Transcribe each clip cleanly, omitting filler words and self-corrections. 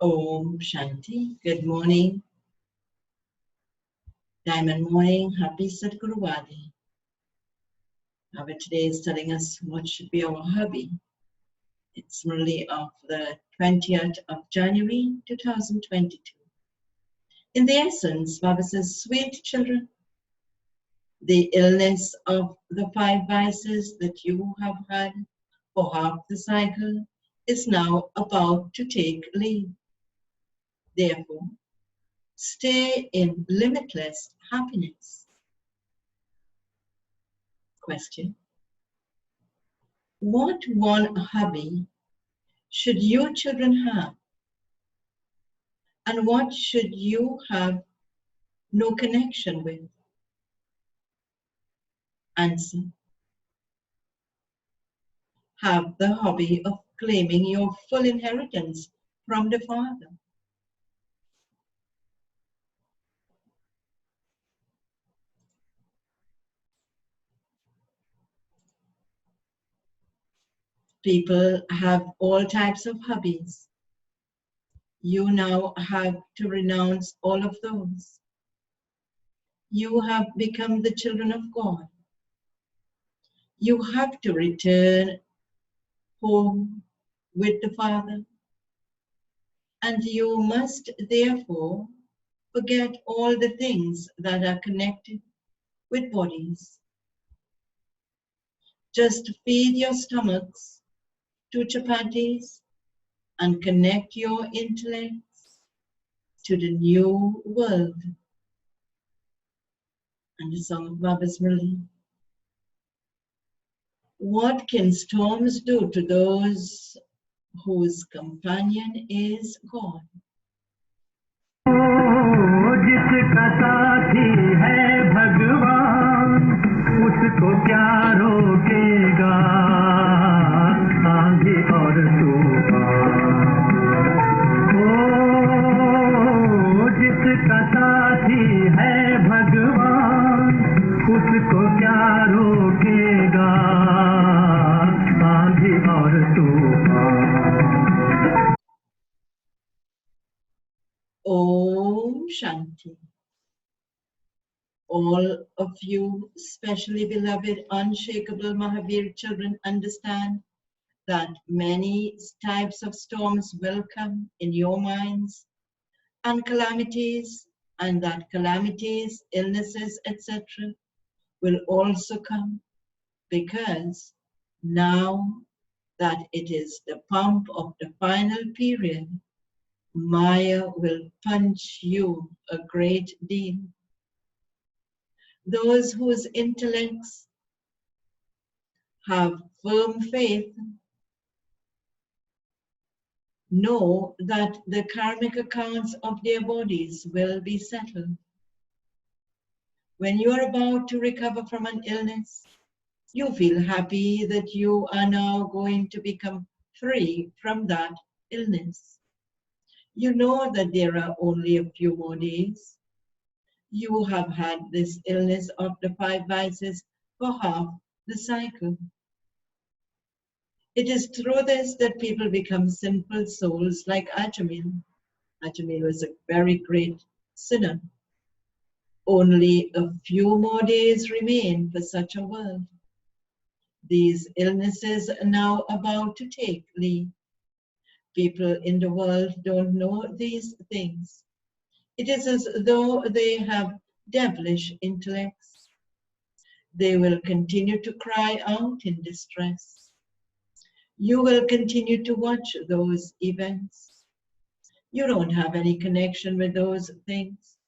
Om Shanti. Good morning. Diamond morning. Happy Sadhguru Vadi. Our today is telling us what should be our hobby. It's Murli of the 20th of January 2022. In the essence, Baba says, sweet children, the illness of the 5 vices that you have had for half the cycle is now about to take leave. Therefore, stay in limitless happiness. Question: what one hobby should your children have? And what should you have no connection with? Answer: have the hobby of claiming your full inheritance from the Father. People have all types of hobbies. You now have to renounce all of those. You have become the children of God. You have to return home with the Father. And you must therefore forget all the things that are connected with bodies. Just feed your stomachs to chapatis and connect your intellects to the new world. And the song of Baba's Murli. What can storms do to those whose companion is God? जिसका साथी है भगवान उसको क्या रोकेगा आंधी और तूफान ओ जिसका साथी है भगवान उसको क्या रोकेगा आंधी और तूफान. Om Shanti. All of you, especially beloved, unshakable Mahavir children, understand that many types of storms will come in your minds and calamities, and that calamities, illnesses, etc. will also come because now that it is the pump of the final period, Maya will punch you a great deal. Those whose intellects have firm faith know that the karmic accounts of their bodies will be settled. When you are about to recover from an illness, you feel happy that you are now going to become free from that illness. You know that there are only a few more days. You have had this illness of the 5 vices for half the cycle. It is through this that people become simple souls like Ajamil. Ajamil was a very great sinner. Only a few more days remain for such a world. These illnesses are now about to take leave. People in the world don't know these things. It is as though they have devilish intellects. They will continue to cry out in distress. You will continue to watch those events. You don't have any connection with those things.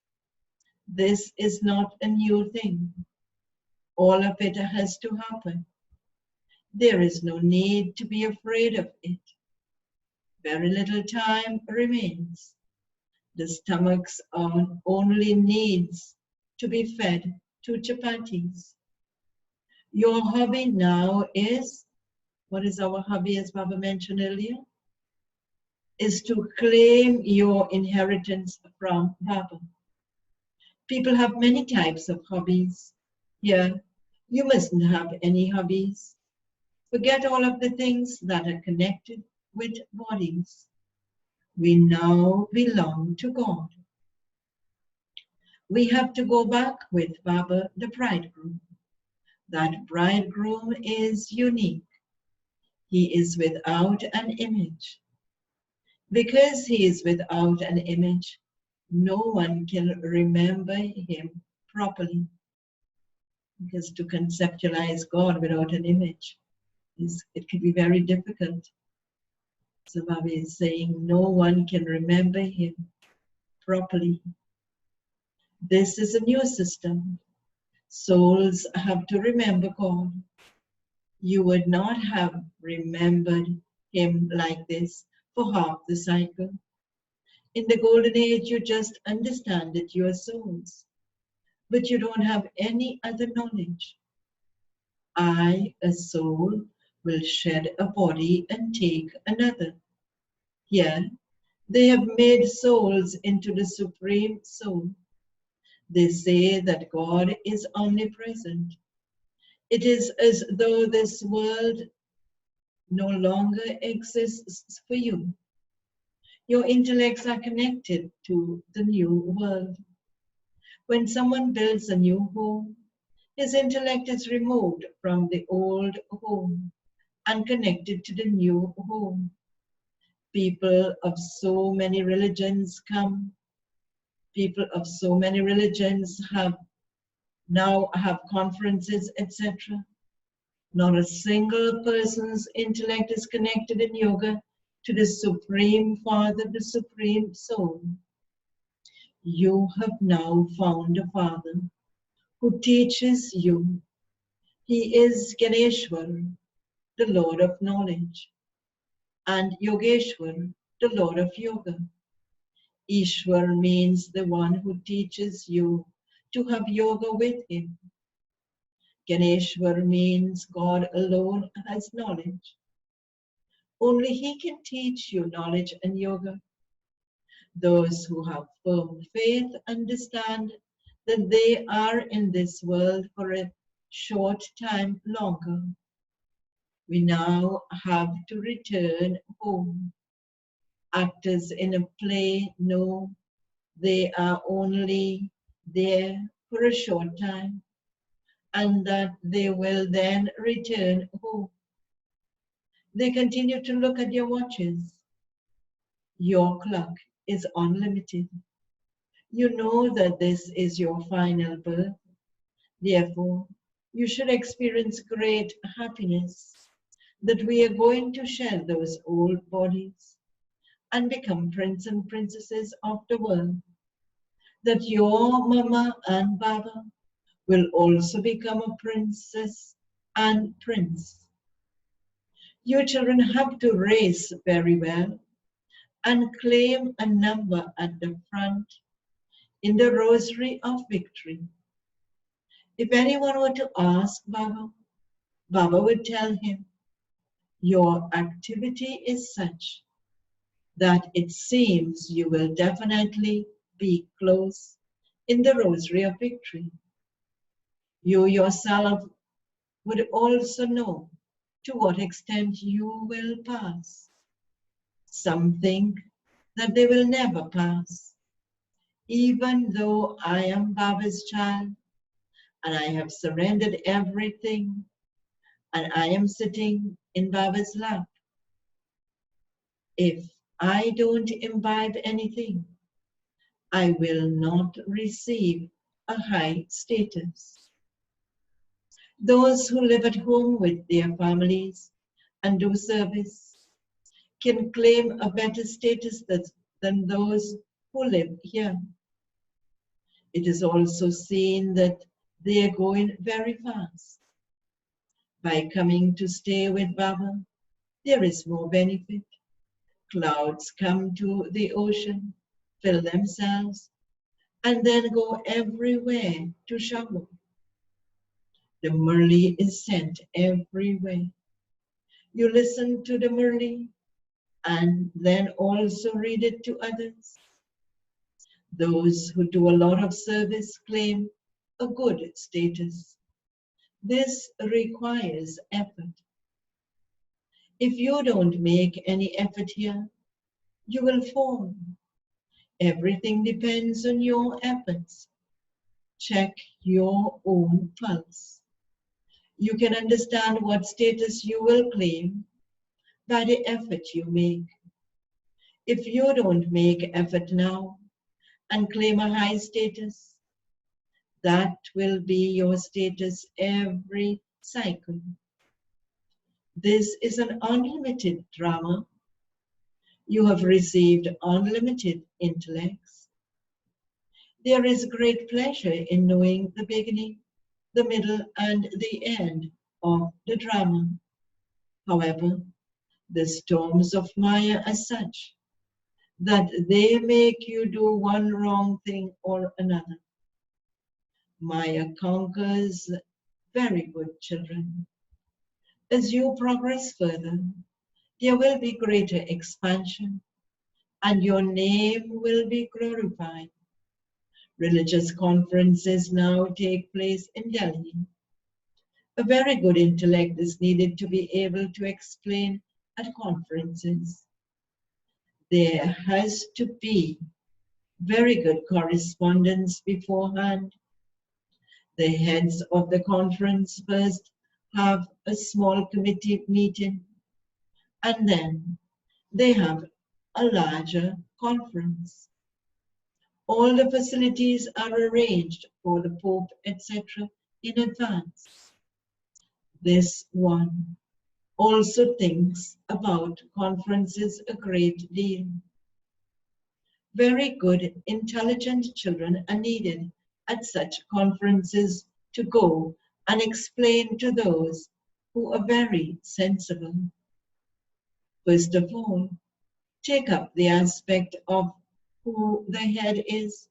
This is not a new thing. All of it has to happen. There is no need to be afraid of it. Very little time remains. The stomachs only needs to be fed to chapatis. Your hobby now is, what is our hobby as Baba mentioned earlier? Is to claim your inheritance from Baba. People have many types of hobbies. Here, you mustn't have any hobbies. Forget all of the things that are connected with bodies. We now belong to God. We have to go back with Baba, the bridegroom. That bridegroom is unique. He is without an image. Because he is without an image, no one can remember him properly. Because to conceptualize God without an image, it can be very difficult. So Baba is saying no one can remember him properly. This is a new system. Souls have to remember God. You would not have remembered him like this for half the cycle. In the golden age, you just understand that you are souls, but you don't have any other knowledge. I, a soul, will shed a body and take another. Here, they have made souls into the supreme soul. They say that God is omnipresent. It is as though this world no longer exists for you. Your intellects are connected to the new world. When someone builds a new home, his intellect is removed from the old home and connected to the new home. People of so many religions come. People of so many religions now have conferences, etc. Not a single person's intellect is connected in yoga to the Supreme Father, the Supreme Soul. You have now found a Father who teaches you. He is Ganeshwar, the Lord of Knowledge, and Yogeshwar, the Lord of Yoga. Ishwar means the one who teaches you to have yoga with him. Ganeshwar means God alone has knowledge. Only he can teach you knowledge and yoga. Those who have firm faith understand that they are in this world for a short time longer. We now have to return home. Actors in a play know they are only there for a short time and that they will then return home. They continue to look at your watches. Your clock is unlimited. You know that this is your final birth. Therefore, you should experience great happiness that we are going to shed those old bodies and become prince and princesses of the world. That your mama and baba will also become a princess and prince. You children have to race very well and claim a number at the front in the rosary of victory. If anyone were to ask Baba, Baba would tell him, your activity is such that it seems you will definitely be close in the rosary of victory. You yourself would also know to what extent you will pass. Some think that they will never pass. Even though I am Baba's child and I have surrendered everything and I am sitting in Baba's lap, if I don't imbibe anything, I will not receive a high status. Those who live at home with their families and do service can claim a better status than those who live here. It is also seen that they are going very fast. By coming to stay with Baba, there is more benefit. Clouds come to the ocean, fill themselves, and then go everywhere to shower. The Murli is sent everywhere. You listen to the Murli and then also read it to others. Those who do a lot of service claim a good status. This requires effort. If you don't make any effort here, You will fall. Everything depends on your efforts. Check your own pulse. You can understand what status you will claim by the effort you make. If you don't make effort now and claim a high status, that will be your status every cycle. This is an unlimited drama. You have received unlimited intellects. There is great pleasure in knowing the beginning, the middle, and the end of the drama. However, the storms of Maya are such that they make you do one wrong thing or another. Maya conquers very good children. As you progress further, there will be greater expansion and your name will be glorified. Religious conferences now take place in Delhi. A very good intellect is needed to be able to explain at conferences. There has to be very good correspondence beforehand. The heads of the conference first have a small committee meeting, and then they have a larger conference. All the facilities are arranged for the Pope, etc. in advance. This one also thinks about conferences a great deal. Very good, intelligent children are needed at such conferences to go and explain to those who are very sensible. First of all, take up the aspect of who the head is.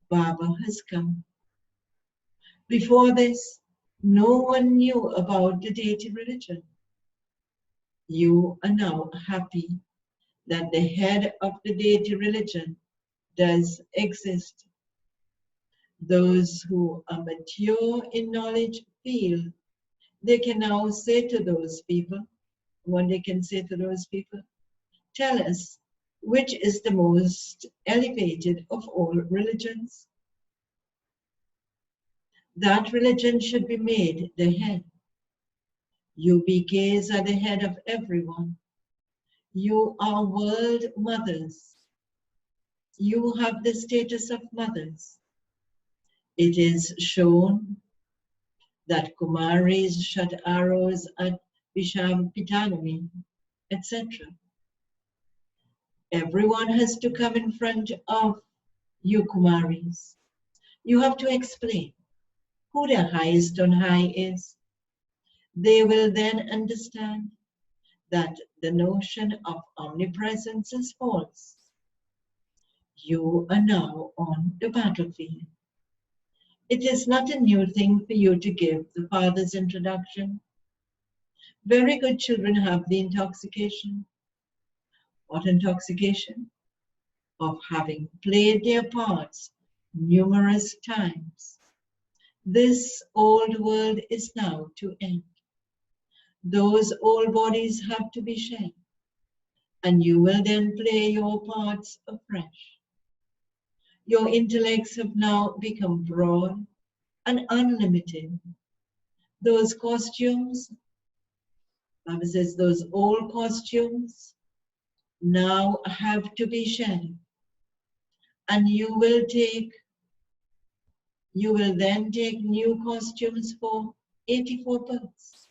Baba has come. Before this, no one knew about the deity religion. You are now happy that the head of the deity religion does exist. Those who are mature in knowledge feel they can now say to those people, one they can say to those people, tell us which is the most elevated of all religions. That religion should be made the head. You BKs are the head of everyone. You are world mothers. You have the status of mothers. It is shown that Kumaris shot arrows at Vishwapitanami, etc. Everyone has to come in front of you Kumaris. You have to explain who the highest on high is. They will then understand that the notion of omnipresence is false. You are now on the battlefield. It is not a new thing for you to give the Father's introduction. Very good children have the intoxication. What intoxication? Of having played their parts numerous times. This old world is now to end. Those old bodies have to be shed, and you will then play your parts afresh. Your intellects have now become broad and unlimited. Those costumes, Baba says, those old costumes now have to be shed, and you will then take new costumes for 84 births.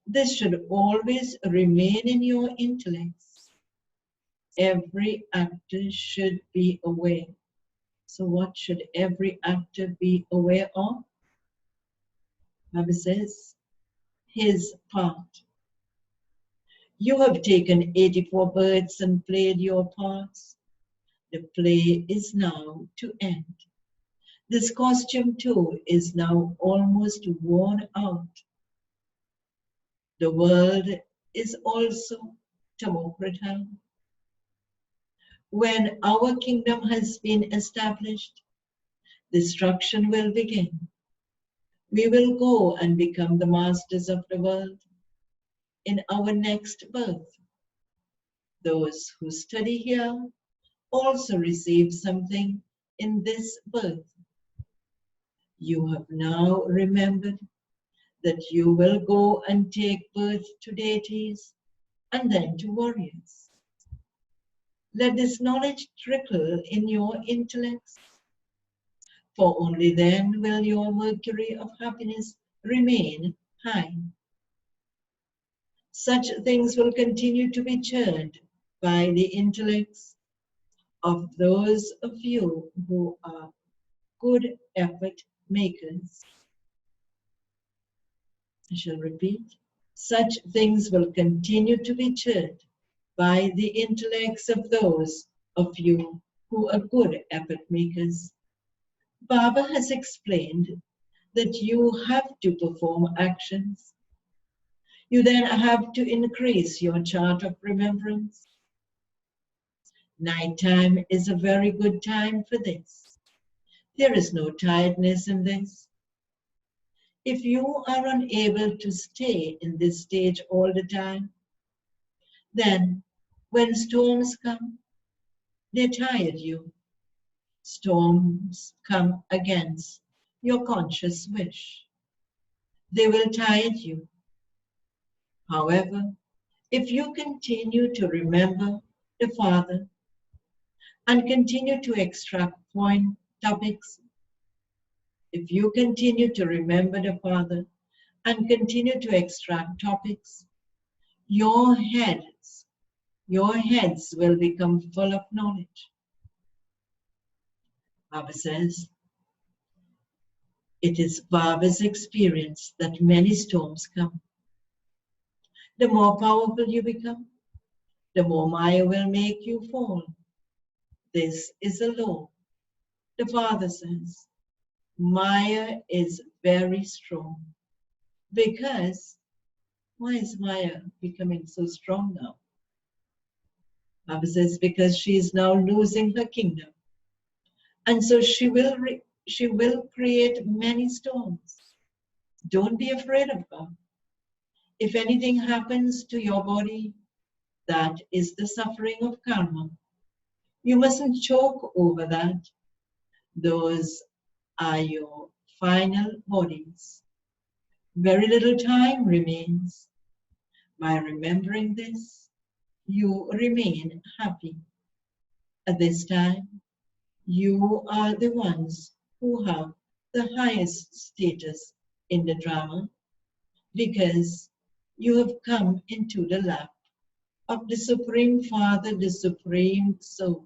This should always remain in your intellects. Every actor should be aware. So what should every actor be aware of? Baba says, his part. You have taken 84 births and played your parts. The play is now to end. This costume too is now almost worn out. The world is also Tamokrata. When our kingdom has been established, destruction will begin. We will go and become the masters of the world in our next birth. Those who study here also receive something in this birth. You have now remembered that you will go and take birth to deities and then to warriors. Let this knowledge trickle in your intellects, for only then will your mercury of happiness remain high. Such things will continue to be churned by the intellects of those of you who are good effort makers. I shall repeat. Such things will continue to be churned by the intellects of those of you who are good effort makers. Baba has explained that you have to perform actions. You then have to increase your chart of remembrance. Nighttime is a very good time for this. There is no tiredness in this. If you are unable to stay in this stage all the time, then when storms come, they tired you. Storms come against your conscious wish. They will tire you. However, if you continue to remember the Father and continue to extract point topics, if you continue to remember the Father and continue to extract topics, your heads will become full of knowledge. Baba says, it is Baba's experience that many storms come. The more powerful you become, the more Maya will make you fall. This is a law. The Father says, Maya is very strong. Because, why is Maya becoming so strong now? Baba says, because she is now losing her kingdom. And so she will create many storms. Don't be afraid of her. If anything happens to your body, that is the suffering of karma. You mustn't choke over that. Those are your final bodies. Very little time remains. By remembering this, you remain happy. At this time, you are the ones who have the highest status in the drama because you have come into the lap of the Supreme Father, the Supreme Soul.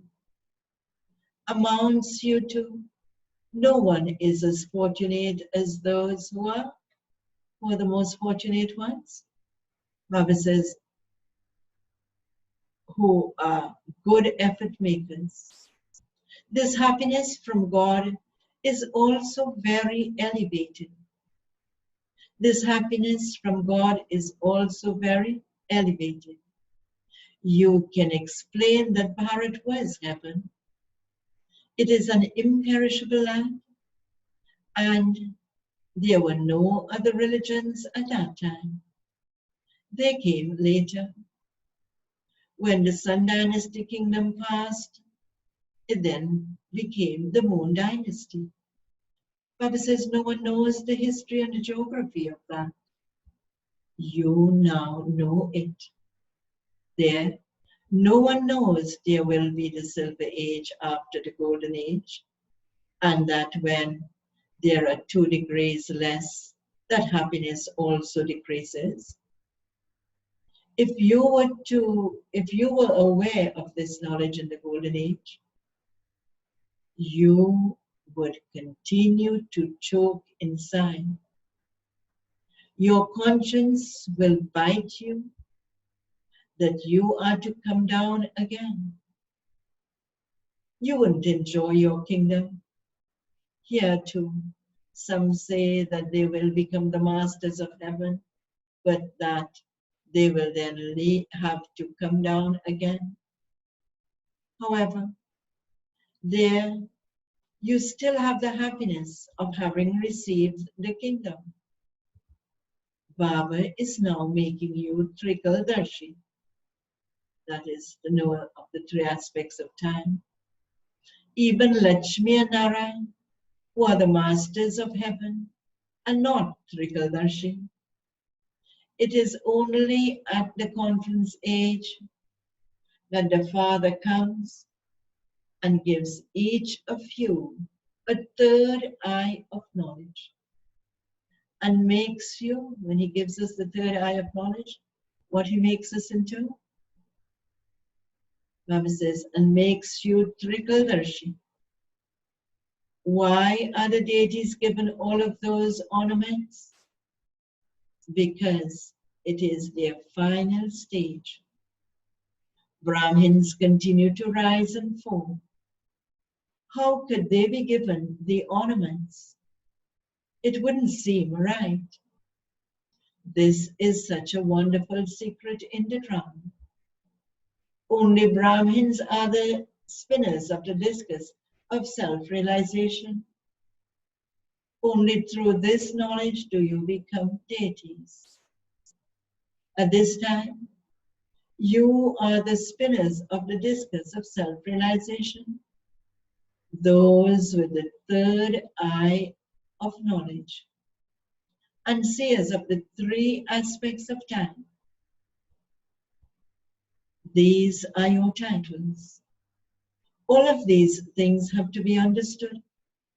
Amounts you to, no one is as fortunate as those who are the most fortunate ones. Baba says, who are good effort makers. This happiness from God is also very elevated. This happiness from God is also very elevated. You can explain that Bharat was heaven. It is an imperishable land, and there were no other religions at that time. They came later. When the Sun Dynasty kingdom passed, it then became the Moon Dynasty. Baba says no one knows the history and the geography of that. You now know it. There, no one knows there will be the Silver Age after the Golden Age, and that when there are 2 degrees less, that happiness also decreases. If you were aware of this knowledge in the Golden Age, you would continue to choke inside. Your conscience will bite you that you are to come down again. You wouldn't enjoy your kingdom. Here too, some say that they will become the masters of heaven, but that they will then have to come down again. However, there you still have the happiness of having received the kingdom. Baba is now making you Trikaldarshi. that is the knower of the three aspects of time. Even Lakshmi and Narayan, who are the masters of heaven, are not Trikaldarshi. It is only at the conference age that the Father comes and gives each of you a third eye of knowledge, and makes you, when he gives us the third eye of knowledge, what he makes us into? Baba says, and makes you Trikaldarshi. Why are the deities given all of those ornaments? Because it is their final stage. Brahmins continue to rise and fall. How could they be given the ornaments? It wouldn't seem right. This is such a wonderful secret in the drama. Only Brahmins are the spinners of the discus of self-realization. Only through this knowledge do you become deities. At this time, you are the spinners of the discus of self-realization, those with the third eye of knowledge, and seers of the three aspects of time. These are your titles. All of these things have to be understood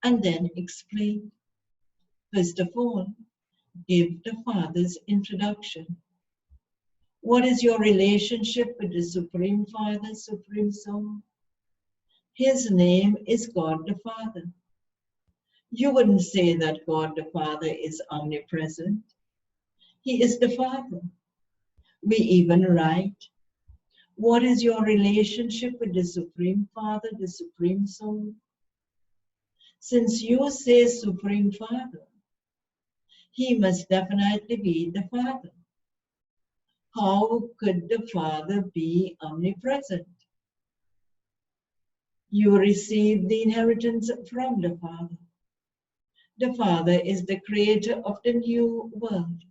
and then explained. First of all, give the Father's introduction. What is your relationship with the Supreme Father, Supreme Soul? His name is God the Father. You wouldn't say that God the Father is omnipresent. He is the Father. We even write, what is your relationship with the Supreme Father, the Supreme Soul? Since you say Supreme Father, he must definitely be the Father. How could the Father be omnipresent? You receive the inheritance from the Father. The Father is the creator of the new world.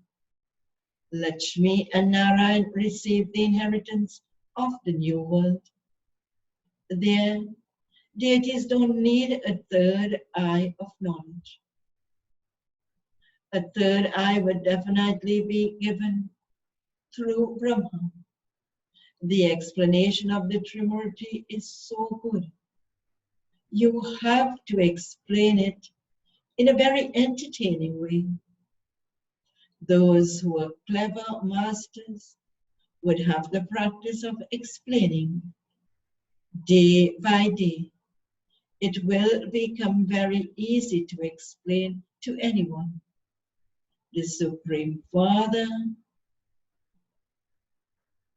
Lakshmi and Narayan receive the inheritance of the new world. Their deities don't need a third eye of knowledge. A third eye would definitely be given through Brahma. The explanation of the Trimurti is so good. You have to explain it in a very entertaining way. Those who are clever masters would have the practice of explaining day by day. It will become very easy to explain to anyone. The Supreme Father,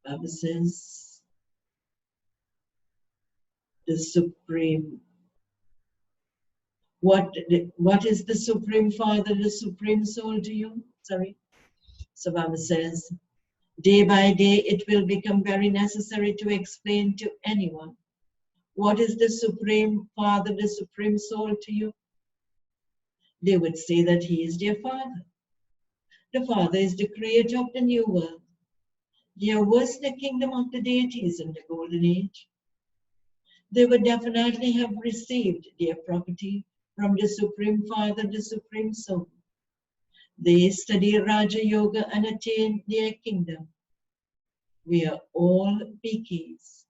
Baba says, the Supreme. What is the Supreme Father, the Supreme Soul to you? Sorry. So Baba says, day by day it will become very necessary to explain to anyone. What is the Supreme Father, the Supreme Soul to you? They would say that he is their Father. The Father is the creator of the new world. There was the kingdom of the deities in the Golden Age. They would definitely have received their property from the Supreme Father, the Supreme Soul. They study Raja Yoga and attain their kingdom. We are all PKs.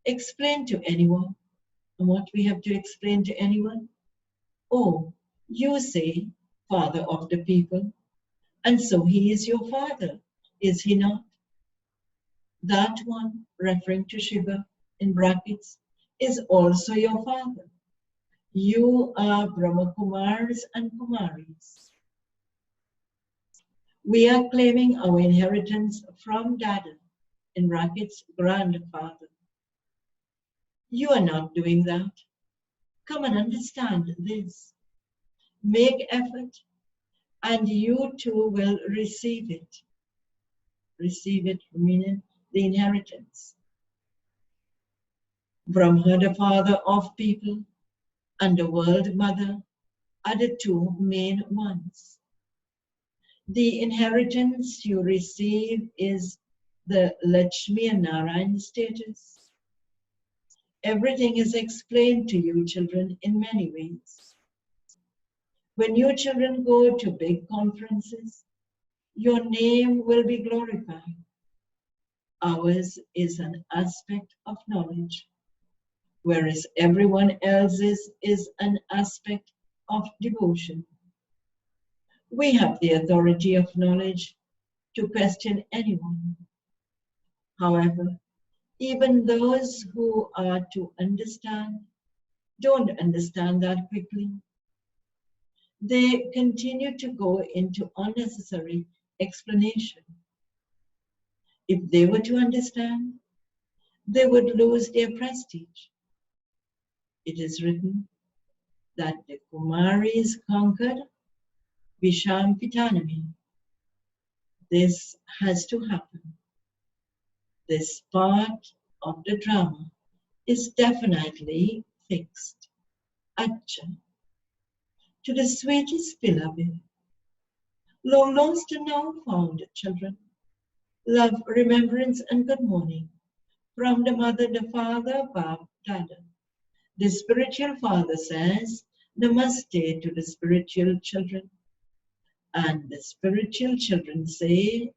Explain to anyone. And what we have to explain to anyone? Oh, you say, Father of the people, and so he is your father, is he not? That one, referring to Shiva in brackets, is also your father. You are Brahma Kumars and Kumaris. We are claiming our inheritance from Dada, in brackets, grandfather. You are not doing that. Come and understand this. Make effort, and you too will receive it. Receive it, meaning the inheritance. Brahma, the father of people, and the world mother are the two main ones. The inheritance you receive is the Lakshmi and Narayan status. Everything is explained to you, children, in many ways. When you children go to big conferences, your name will be glorified. Ours is an aspect of knowledge, whereas everyone else's is an aspect of devotion. We have the authority of knowledge to question anyone. However, even those who are to understand don't understand that quickly. They continue to go into unnecessary explanation. If they were to understand, they would lose their prestige. It is written that the Kumaris conquered Vishampitanami. This has to happen. This part of the drama is definitely fixed. Acha. To the sweetest beloved, long lost and now found children, love, remembrance, and good morning from the mother, the father, Bab, Dada. The spiritual father says, Namaste to the spiritual children. And the spiritual children say,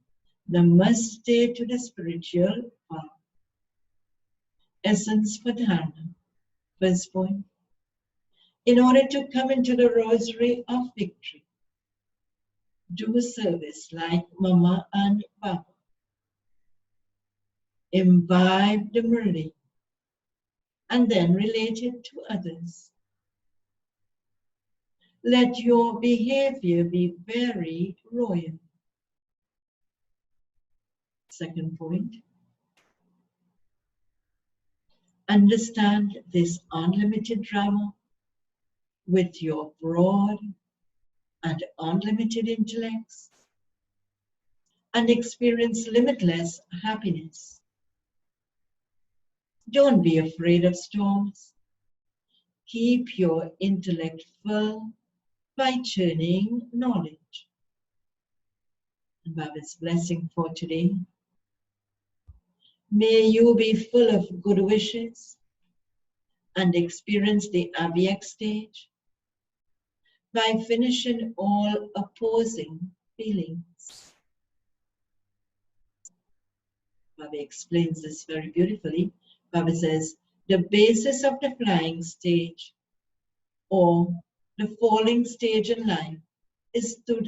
Namaste to the spiritual father. Essence for dharana. First point. In order to come into the rosary of victory, do service like Mama and Papa. Imbibe the Murli and then relate it to others. Let your behavior be very royal. Second point. Understand this unlimited drama with your broad and unlimited intellects and experience limitless happiness. Don't be afraid of storms. Keep your intellect full by churning knowledge. And Baba's blessing for today. May you be full of good wishes and experience the Abhyakt stage by finishing all opposing feelings. Baba explains this very beautifully. Baba says, the basis of the flying stage or the falling stage in life is two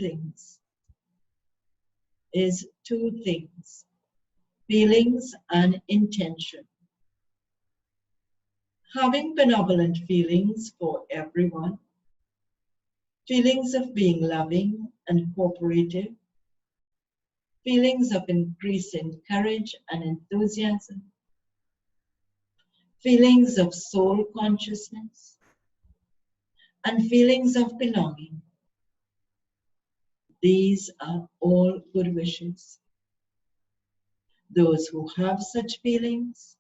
things. Feelings and intention. Having benevolent feelings for everyone, feelings of being loving and cooperative, feelings of increasing courage and enthusiasm, feelings of soul consciousness, and feelings of belonging. These are all good wishes. Those who have such feelings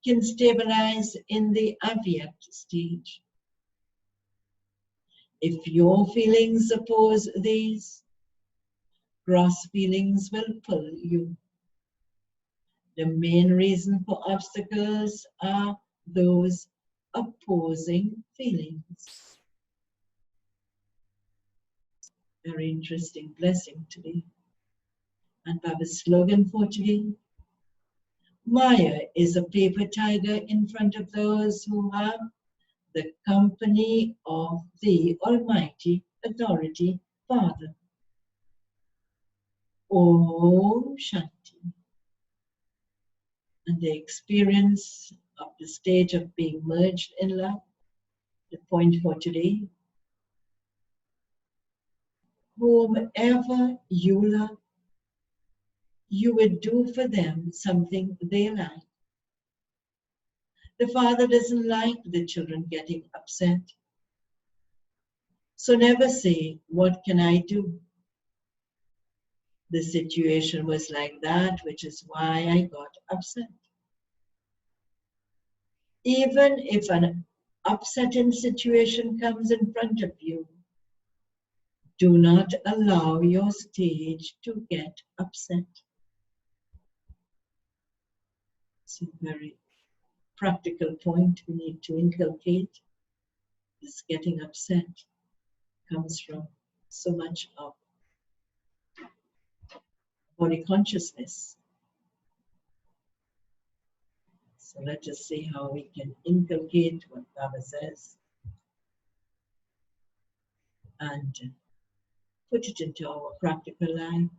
can stabilize in the Abhyakt stage. If your feelings oppose these, gross feelings will pull you. The main reason for obstacles are those opposing feelings. Very interesting blessing today. And Baba's slogan for today, Maya is a paper tiger in front of those who have the company of the Almighty Authority Father. Om Shanti. And the experience of the stage of being merged in love, the point for today, whomever you love, you would do for them something they like. The father doesn't like the children getting upset. So never say, what can I do? The situation was like that, which is why I got upset. Even if an upsetting situation comes in front of you, do not allow your stage to get upset. It's a very practical point we need to inculcate. This getting upset comes from so much of body consciousness. So let us see how we can inculcate what Baba says and put it into our practical life.